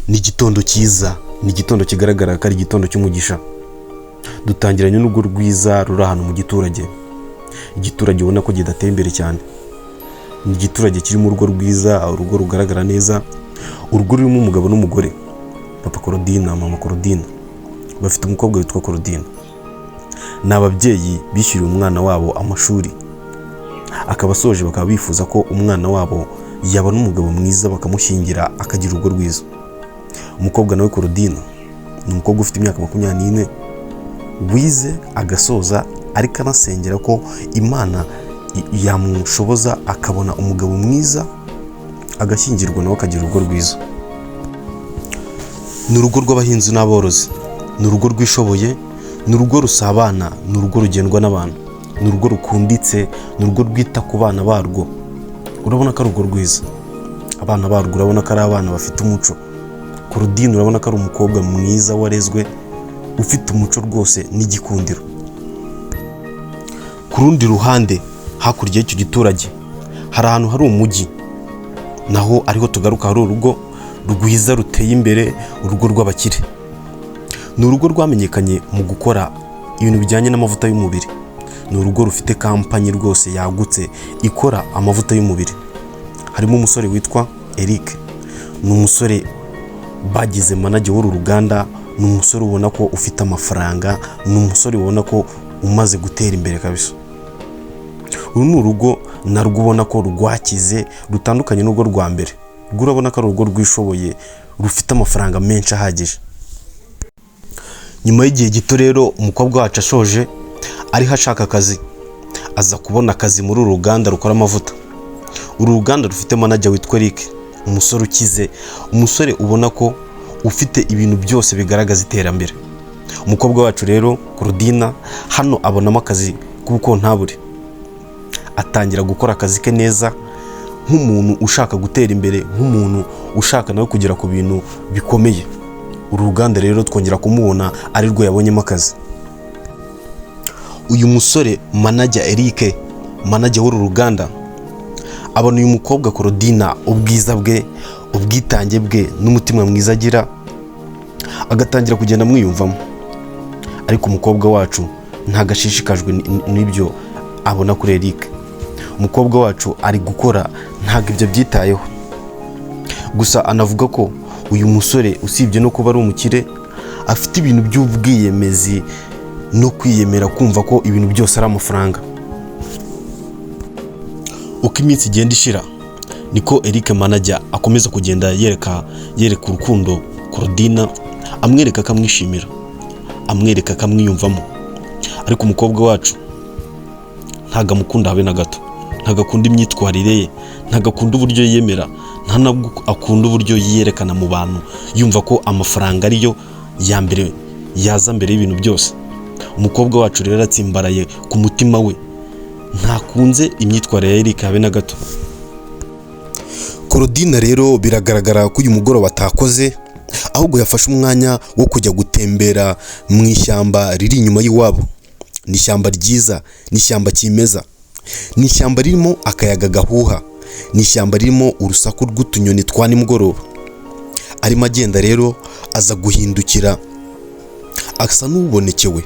Ni igitondo cyiza, ni igitondo kigaragara ko ari igitondo cy'umugisha. Dutangiranye n'urugo rwiza ruri ahantu mu giturage. Igiturage ubona ko kidateye imbere cyane. Ni igiturage kirimo urugo rwiza, urugo rugaragara neza, urugo rurimo umugabo n'umugore, papa Korodina, mama Korodina. Bafite umukobwa witwa Korodina. Ni ababyeyi bishyuriye umwana wabo amashuri, akaba asoje bakaba bifuza ko umwana wabo yabona umugabo mwiza bakamushyingira akagira urugo rwiza. Umukobwa nawe Korodina ni umukobwa ufite imyaka 24, wize agasoza ariko anasengera ko Imana yamushoboza akabona umugabo mwiza agashyingirwa nawe akagira urugo rwiza. Ni urugo rw'abahinzi n'aborozi, ni urugo rwishoboye, ni urugo rusabana, ni urugo rugendwa n'abantu, ni urugo rukunditse, ni urugo rwita ku bana barwo. Urabona ko ari urugo rwiza. Abana barwo urabona ko ari abana bafite umuco. Korodina urabona ko ari umukobwa mwiza warezwe, ufite umuco rwose n'igikundiro. Ku rundi ruhande hakurya y'icyo giturage hari ahantu hari umujyi, naho ariho tugaruka, hari urugo rwiza ruteye imbere, urugo rw'abakire. Ni urugo rwamenyekanye mu gukora ibintu bijyanye n'amavuta y'umubiri. Ni urugo rufite kampani rwose yagutse ikora amavuta y'umubiri. Harimo umusore witwa Eric, ni umusore bagize manager w'uru ruganda, ni umusore ubona ko ufite amafaranga, ni umusore ubona ko umaze gutera imbere kabisa. Uru ni urugo narwo ubona ko rwakize, rutandukanye n'urugo rwa mbere. Urabona ko ari urugo rwishoboye, rufite amafaranga menshi ahagije. Nyuma y'igihe gito rero umukobwa wacu ashoje ariho ashaka akazi, aza kubona akazi muri uru ruganda rukora amavuta. Uru ruganda rufite manager witwa Eric, umusore ukize, umusore ubona ko ufite ibintu byose bigaragaza iterambere. Umukobwa wacu rero Korodina hano abonamo akazi k'ubukontabure, atangira gukora akazi ke neza nk'umuntu ushaka gutera imbere, nk'umuntu ushaka nawe kugera ku bintu bikomeye. Uru ruganda rero twongera kumubona ari rwo yabonyemo akazi. Uyu musore manager Eric, manager w'uru ruganda, abona uyu mukobwa Korodina ubwiza bwe, ubwitange bwe n'umutima mwiza agira, agatangira kugenda mwiyumvamo. Ariko umukobwa wacu ntagashishikajwe n'ibyo abona kuri Eric. Umukobwa wacu ari gukora, ntago ibyo byitayeho. Gusa anavuga ko uyu musore usibye no kuba ari umukire, afite ibintu by'ubwiyemezi no kwiyemera, kumva ko ibintu byose ari amafaranga. Uko iminsi igenda ishira niko Eric manager akomeza kugenda yereka urukundo Korodina, amwereka akamwishimira, amwereka akamwiyumvamo. Ariko umukobwa wacu ntago amukunda habe na gato, ntago akunda imyitwarire ye, ntago akunda uburyo yiyemera, nta nabwo akunda uburyo yerekana mu bantu yumva ko amafaranga ariyo ya mbere, yaza mbere y'ibintu byose. Umukobwa wacu rero atsimbaraye ku mutima we, ntakunze imyitwarire ya Eric habe na gato. Korodina rero biragaragara ko uyu mugoroba atakoze, ahubwo yafashe umwanya wo kujya gutembera mu ishyamba riri inyuma y'iwabo. Ni ishyamba ryiza, ni ishyamba kimeza, ni ishyamba ririmo akayaga gahuha, ni ishyamba ririmo urusaku rw'utunyoni twa nimugoroba. Arimo agenda rero aza guhindukira, asa n'ubonekewe,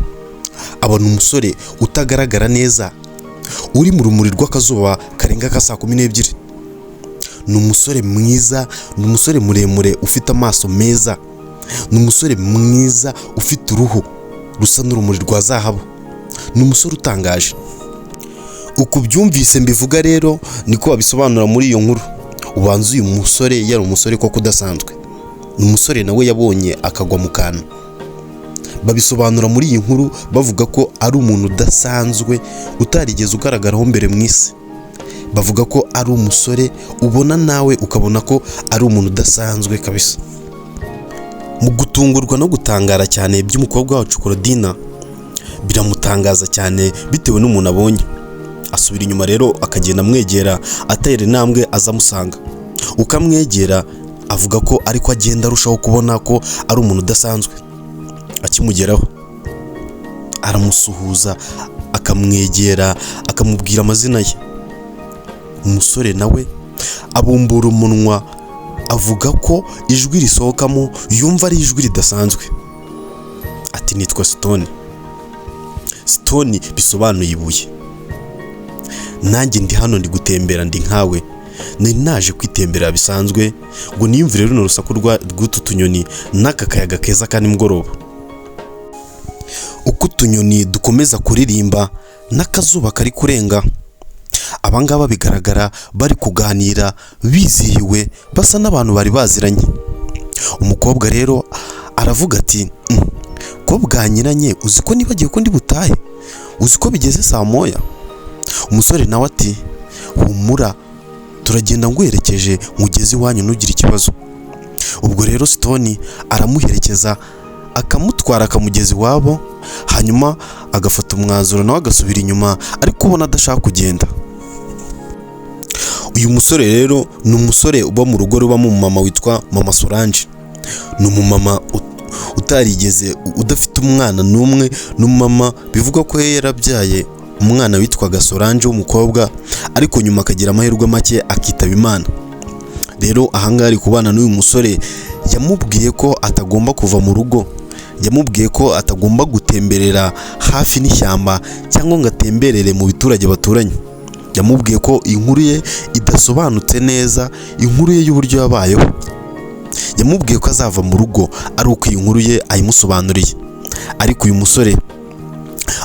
abona umusore utagaragara neza uri mu rumuri rw'akazuba karenga ka 12. Ni umusore mwiza, ni umusore muremure ufite amaso meza, ni umusore mwiza ufite uruhu rusa n'urumuri rwa zahabu. Ni umusore utangaje. Uko byumvise mbivuga rero niko babisobanura muri iyo nkuru. Ubanza uyu musore yari umusore ko kudasanzwe, ni umusore nawe yabonye akagwa mu kantu. Babisobanura muri iyi nkuru bavuga ko ari umuntu udasanzwe utarigeze ugaragaraho mbere mu isi. Bavuga ko ari umusore ubona nawe ukabona ko ari umuntu udasanzwe kabisa. Mu gutungurwa no gutangara cyane by'umukobwa wacu Korodina, biramutangaza cyane bitewe n'umuntu abonye. Asubira inyuma rero akagenda amwegera, atera intambwe azamusanga. Ukamwegera avuga ko ariko agenda arushaho kubona ko ari umuntu udasanzwe. Akimugeraho aramusuhuza, akamwegera, akamubwira amazina ye. Umusore nawe abumbura umunwa avuga ko ijwi risohokamo yumva ari ijwi ridasanzwe. Ati nitwa Stone. Stone bisobanuye ibuye. Nanjye ndi hano ndi gutembera ndi nkawe. Nari naje kwitembera bisanzwe ngo niyumvire runo rusaku rw'utu tunyoni n'aka kayaga keza ka nimugoroba. Uko utunyoni dukomeza kuririmba n'akazuba kari kurenga. Abangaba bigaragara bari kuganira bizihiwe basa n'abantu bari baziranye. Umukobwa rero aravuga ati ko bwanyiranye uzi ko nibagiye ko ndi butahe, uzi ko bigeze saa moya. Umusore nawe ati humura turagenda ngwerekeje mugezi wanyu ntugire ikibazo. Ubwo rero Stone aramuherekeza akamutwara akamugezi wabo, hanyuma agafata umwanzuro nawe agasubira inyuma ariko ubona adashaka kugenda. Uyu musore rero ni umusore uba mu rugo rubamo umumama witwa Mama Solange. Ni umumama utarigeze udafite umwana n'umwe, ni umumama bivuga ko yarabyaye umwana witwaga Solange w'umukobwa ariko nyuma akagira amahirwe make akitaba Imana. Rero ahangaha ari kubana n'uyu musore yamubwiye ko atagomba kuva mu rugo, yamubwiye ko atagomba gutemberera hafi n'ishyamba cyangwa ngo atemberere mu biturage baturanye. Yamubwiye ko inkuru ye idasobanutse neza, inkuru ye y'uburyo yabayeho. Yamubwiye ko azava mu rugo ari uko iyi nkuru ye ayimusobanuriye. Ariko uyu musore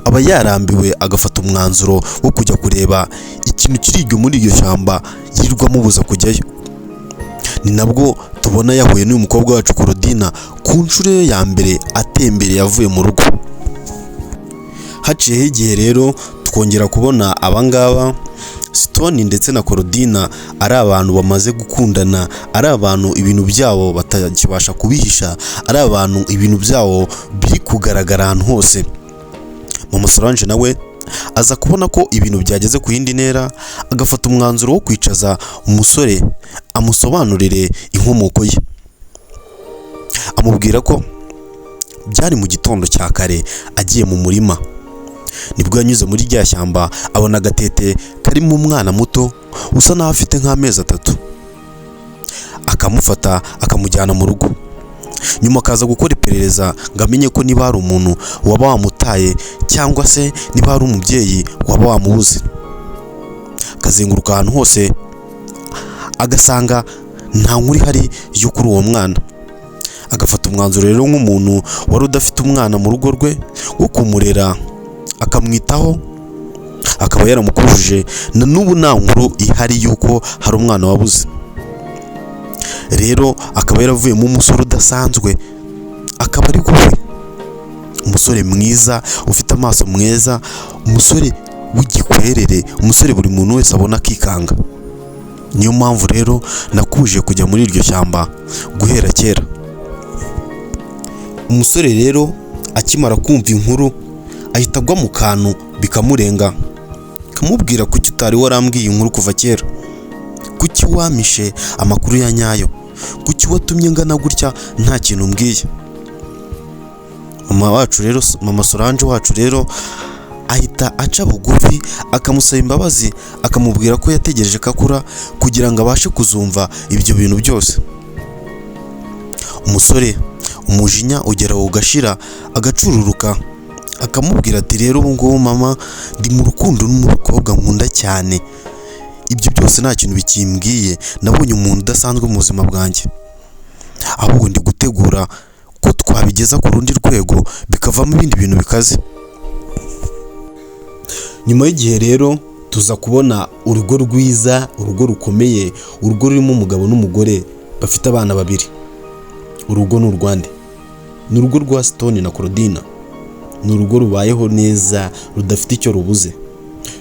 aba yarambiwe agafata umwanzuro wo kujya kureba ikintu kiri muri iryo shyamba yirirwa amubuza kujyayo. Ni nabwo tubona yahuye n'uyu mukobwa wacu Claudine ku nshuro ye ya mbere atembereye avuye mu rugo. Haciyeho igihe rero twongera kubona abangaba Stone ndetse na Claudine ari abantu bamaze gukundana, ari abantu ibintu byabo batakibasha kubihisha, ari abantu ibintu byabo biri kugaragara ahantu hose. Mama Solange nawe aza kubona ko ibintu byageze ku yindi ntera, agafata umwanzuro wo kwicaza umusore amusobanurire inkomoko ye. Amubwira ko byari mu gitondo cya kare agiye mu murima, nibwo yanyuze muri rya shyamba abona agatete karimo umwana muto usa naho afite nk'amezi 3. Akamufata akamujyana mu rugo. Nyuma akaza gukora iperereza ngo amenye ko niba hari umuntu waba wamutaye cyangwa se niba hari umubyeyi waba wamubuze. Akazenguruka ahantu hose agasanga nta nkuru ihari yo kuri uwo mwana. Agafata umwanzuro rero nk'umuntu wari udafite umwana mu rugo rwe wo kumurera akamwitaho, akaba yaramukujije na n'ubu nta nkuru ihari yuko hari umwana wabuze. Rero akaba yaravuyemo umusore udasanzwe, akaba ari we umusore mwiza ufite amaso meza, umusore w'igikwerere, umusore buri muntu wese abona akikanga. Niyo mpamvu rero nakuje kujya muri iryo shyamba guhera kera. Umusore rero akimara kumva inkuru ahita agwa mu kantu bikamurenga, kamubwira kuki utari warambwiye inkuru kuva kera, kuki wamishe amakuru ya nyayo, kuki watumye ngana gutya nta kintu mbwiye. Mama Solange wacu rero ahita aca bugufi akamusaba imbabazi, akamubwira ko yategereje kakura kugira ngo abashe kuzumva ibyo bintu byose. Umusore umujinya ugera ugashira agacururuka, akamubwira ati rero ubu ngubu mama ndi mu rukundo n'umukobwa nkunda cyane, ibyo byose nta kintu bikimbwiye, nabonye umuntu udasanzwe mu buzima bwanjye, ahubwo ndi gutegura ko twabigeza ku rundi rwego bikavamo ibindi bintu bikaze. Nyuma y'igihe rero tuza kubona urugo rwiza, urugo rukomeye, urugo rurimo umugabo n'umugore bafite abana 2. Urugo ni urwande, ni urugo rwa Stone na Claudine. Ni urugo rubayeho neza rudafite icyo rubuze.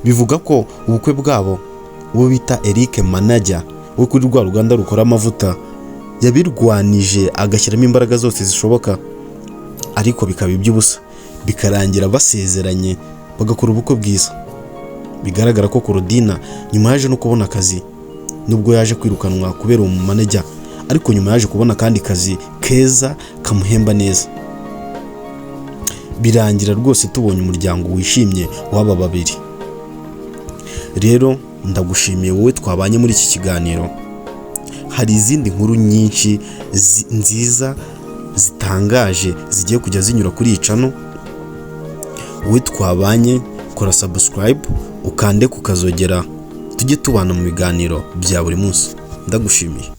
Bivuga ko ubukwe bwabo uwo bita Eric Manager wo kuri rwa ruganda rukora amavuta yabirwanije agashyiramo imbaraga zose zishoboka, ariko bikaba iby'ubusa, bikarangira basezeranye bagakora ubukwe bwiza. Bigaragara ko Claudine nyuma yaje no kubona akazi, nubwo yaje kwirukanwa kubera uwo manager, ariko nyuma yaje kubona kandi kazi keza kamuhemba neza. Birangira rwose tubonye umuryango wishimye w'aba 2. Rero ndagushimiye wowe twabanye muri iki kiganiro. hari izindi nkuru nyinshi nziza zitangaje zigiye kujya zinyura kuri iyi channel. Wowe twabanye, kora subscribe ukande kukazogera, tujye tubana mu biganiro bya buri munsi. Ndagushimiye.